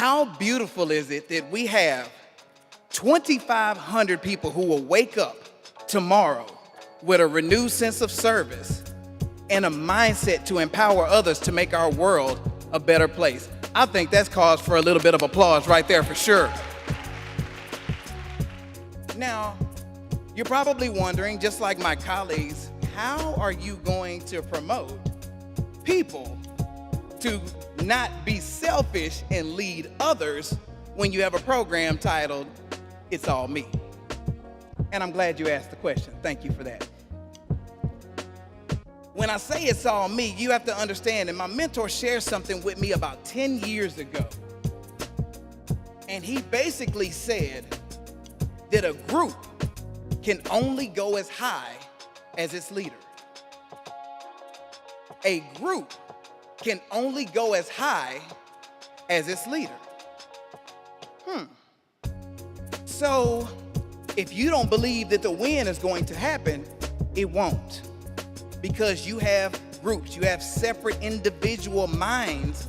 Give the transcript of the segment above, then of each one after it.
How beautiful is it that we have 2,500 people who will wake up tomorrow with a renewed sense of service and a mindset to empower others to make our world a better place. I think that's cause for a little bit of applause right there for sure. Now, you're probably wondering, just like my colleagues, how are you going to promote people to not be selfish and lead others when you have a program titled, It's All Me? And I'm glad you asked the question. Thank you for that. When I say it's all me, you have to understand, and my mentor shared something with me about 10 years ago. And he basically said that a group can only go as high as its leader. A group can only go as high as its leader. So if you don't believe that the win is going to happen, it won't. Because you have groups, you have separate individual minds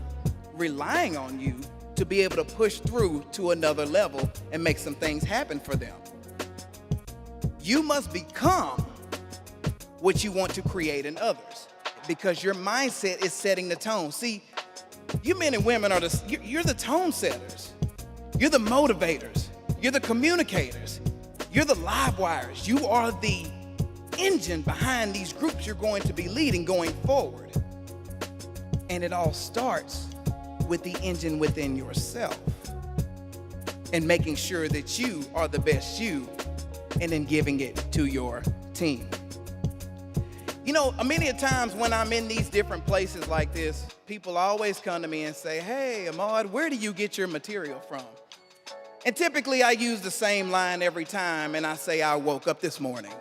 relying on you to be able to push through to another level and make some things happen for them. You must become what you want to create in others, because your mindset is setting the tone. See, you men and women are you're the tone setters. You're the motivators. You're the communicators. You're the live wires. You are the engine behind these groups you're going to be leading going forward. And it all starts with the engine within yourself and making sure that you are the best you, and then giving it to your team. You know, many a times when I'm in these different places like this, people always come to me and say, "Hey, Ahmard, where do you get your material from?" And typically I use the same line every time, and I say, "I woke up this morning."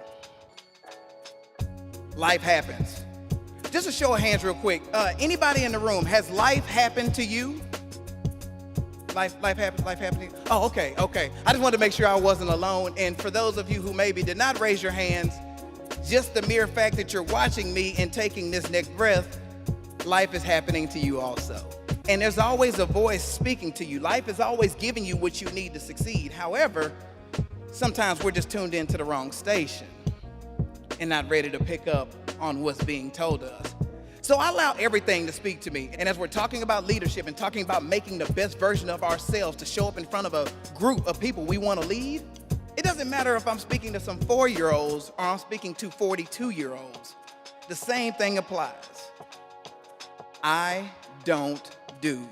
Life happens. Just a show of hands real quick. Anybody in the room, has life happened to you? Life happened to you? Oh, okay. I just wanted to make sure I wasn't alone. And for those of you who maybe did not raise your hands, just the mere fact that you're watching me and taking this next breath, life is happening to you also. And there's always a voice speaking to you. Life is always giving you what you need to succeed. However, sometimes we're just tuned into the wrong station and not ready to pick up on what's being told to us. So I allow everything to speak to me. And as we're talking about leadership and talking about making the best version of ourselves to show up in front of a group of people we want to lead, it doesn't matter if I'm speaking to some 4-year-olds or I'm speaking to 42-year-olds. The same thing applies. I don't do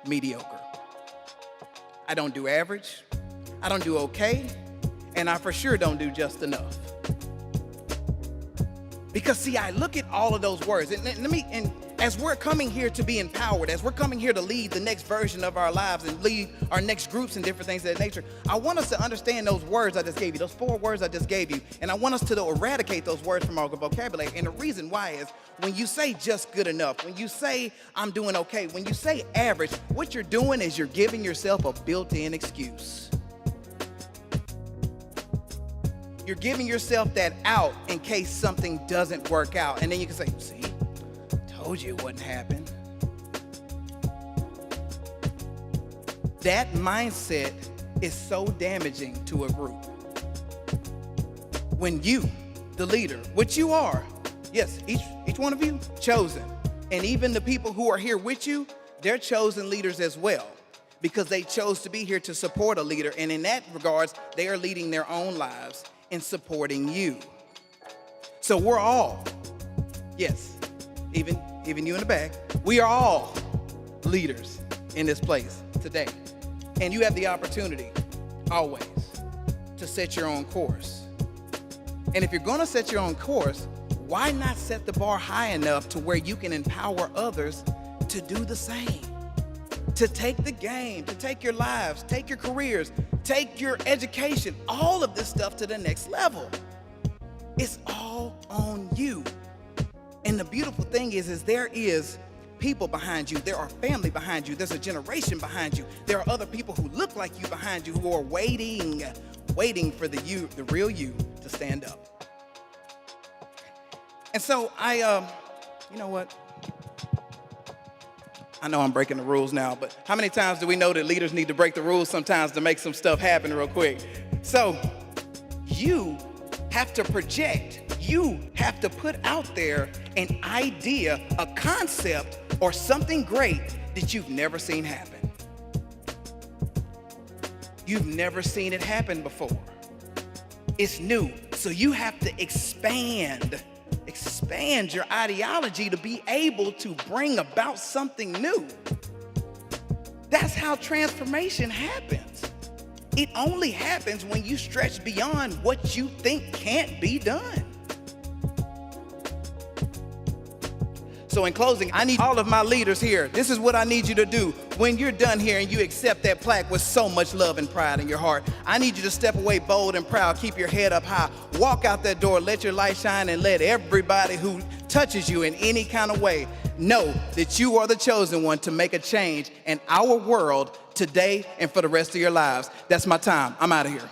mediocre. I don't do average. I don't do okay. And I for sure don't do just enough. Because see, I look at all of those words, and as we're coming here to be empowered, as we're coming here to lead the next version of our lives and lead our next groups and different things of that nature, I want us to understand those words I just gave you, those 4 words I just gave you, and I want us to eradicate those words from our vocabulary. And the reason why is, when you say just good enough, when you say I'm doing okay, when you say average, what you're doing is you're giving yourself a built-in excuse. You're giving yourself that out in case something doesn't work out. And then you can say, "See, told you it wouldn't happen." That mindset is so damaging to a group. When you, the leader, which you are, yes, each one of you, chosen. And even the people who are here with you, they're chosen leaders as well, because they chose to be here to support a leader. And in that regards, they are leading their own lives in supporting you. So we're all, yes, even you in the back, we are all leaders in this place today. And you have the opportunity always to set your own course. And if you're going to set your own course, why not set the bar high enough to where you can empower others to do the same? To take the game, to take your lives, take your careers, take your education, all of this stuff to the next level. It's all on you. And the beautiful thing is there is people behind you. There are family behind you. There's a generation behind you. There are other people who look like you behind you who are waiting for the real you to stand up. And so you know what? I know I'm breaking the rules now, but how many times do we know that leaders need to break the rules sometimes to make some stuff happen real quick? So you have to project, you have to put out there an idea, a concept, or something great that you've never seen happen. You've never seen it happen before. It's new, so you have to expand your ideology to be able to bring about something new. That's how transformation happens. It only happens when you stretch beyond what you think can't be done. So in closing, I need all of my leaders here. This is what I need you to do. When you're done here and you accept that plaque with so much love and pride in your heart, I need you to step away bold and proud, keep your head up high, walk out that door, let your light shine, and let everybody who touches you in any kind of way know that you are the chosen one to make a change in our world today and for the rest of your lives. That's my time. I'm out of here.